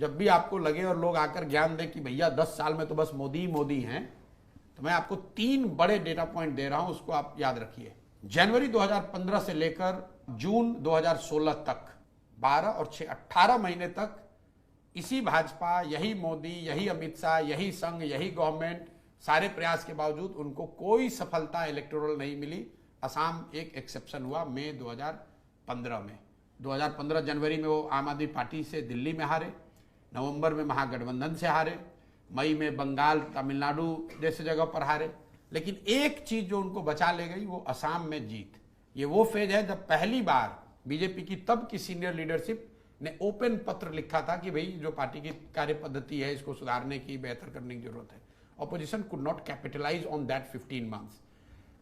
जब भी आपको लगे और लोग आकर ज्ञान दें कि भैया 10 साल में तो बस मोदी ही मोदी हैं, तो मैं आपको 3 बड़े डेटा पॉइंट दे रहा हूं, उसको आप याद रखिए। जनवरी 2015 से लेकर जून 2016 तक 12 और 6 18 महीने तक इसी भाजपा, यही मोदी, यही अमित शाह, यही संघ, यही गवर्नमेंट, सारे प्रयास के बावजूद उनको कोई सफलता इलेक्टोरल नहीं मिली। असम एक एक्सेप्शन हुआ मई 2015 में। 2015 जनवरी में वो आम आदमी पार्टी से दिल्ली में हारे, नवंबर में महागठबंधन से हारे, मई में बंगाल, तमिलनाडु जैसे जगह पर हारे। लेकिन एक चीज जो उनको बचा ले गई वो असम में जीत। ये वो फेज है जब पहली बार बीजेपी की तब की सीनियर लीडरशिप ने ओपन पत्र लिखा था कि भाई जो पार्टी की कार्य पद्धति है इसको सुधारने की, बेहतर करने की जरूरत है। Opposition could not capitalize on that 15 months.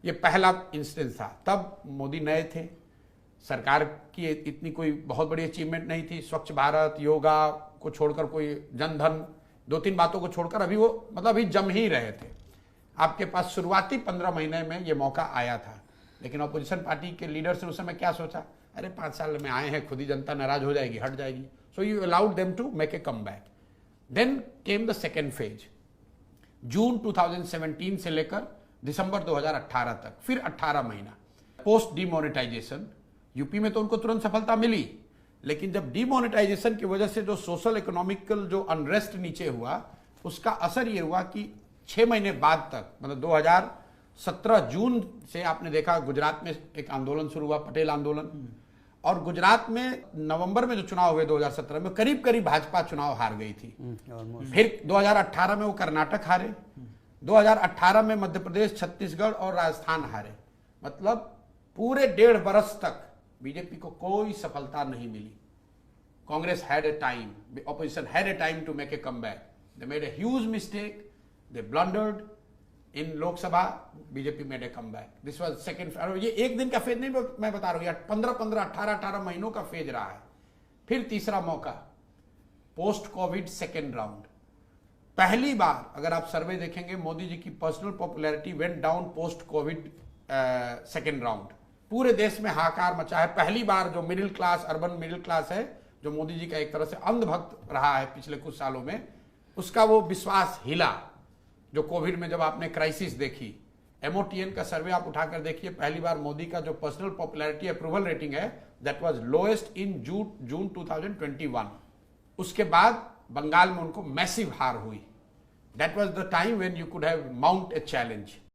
ये पहला इंस्टेंस था। तब मोदी नए थे, सरकार की इतनी कोई बहुत बड़ी अचीवमेंट नहीं थी। स्वच्छ भारत, योगा को छोड़कर, कोई जनधन, 2-3 बातों को छोड़कर अभी वो अभी जम ही रहे थे। आपके पास शुरुआती 15 महीने में ये मौका आया था, लेकिन ऑपोजिशन पार्टी के लीडर्स ने उस समय क्या सोचा, अरे 5 साल में आए हैं, खुद ही जनता नाराज हो जाएगी, हट जाएगी। So you allowed them to make a come back. Then came the second phase, June 2017 से लेकर दिसंबर 2018 तक, फिर 18 महीना पोस्ट डीमोनेटाइजेशन। यूपी में तो उनको तुरंत सफलता मिली, लेकिन जब डीमोनेटाइजेशन की वजह से जो सोशल इकोनॉमिकल जो अनरेस्ट नीचे हुआ, उसका असर ये हुआ कि 6 महीने बाद तक, 2017 जून से आपने देखा गुजरात में एक आंदोलन शुरू हुआ, पटेल आंदोलन, और गुजरात में नवंबर में जो चुनाव हुए 2017 में, करीब करीब भाजपा चुनाव हार गई थी। फिर 2018 में वो कर्नाटक हारे, 2018 में मध्य प्रदेश, छत्तीसगढ़ और राजस्थान हारे। मतलब पूरे 1.5 बरस तक बीजेपी को कोई सफलता नहीं मिली। Congress had a time, opposition had a time to make a comeback. They made a huge mistake, they blundered in Lok Sabha, BJP made a comeback. This was second. ये एक दिन का फेज नहीं मैं बता रहा हूं, 15-15, 18-18 महीनों का फेज रहा है। फिर तीसरा मौका, पोस्ट कोविड सेकेंड राउंड। पहली बार अगर आप सर्वे देखेंगे, मोदी जी की personal popularity went down post Covid second round. पूरे देश में हाहाकार मचा है। पहली बार जो middle class, urban middle class है, जो मोदी जी का एक तरह से अंधभक्त रहा है पिछले कुछ सालों में, उसका वो विश्वास हिला। जो कोविड में जब आपने क्राइसिस देखी, MOTN का सर्वे आप उठाकर देखिए, पहली बार मोदी का जो पर्सनल पॉपुलैरिटी अप्रूवल रेटिंग है, दैट वाज लोएस्ट इन जून 2021। उसके बाद बंगाल में उनको मैसिव हार हुई। That was the time when you could have mount a challenge.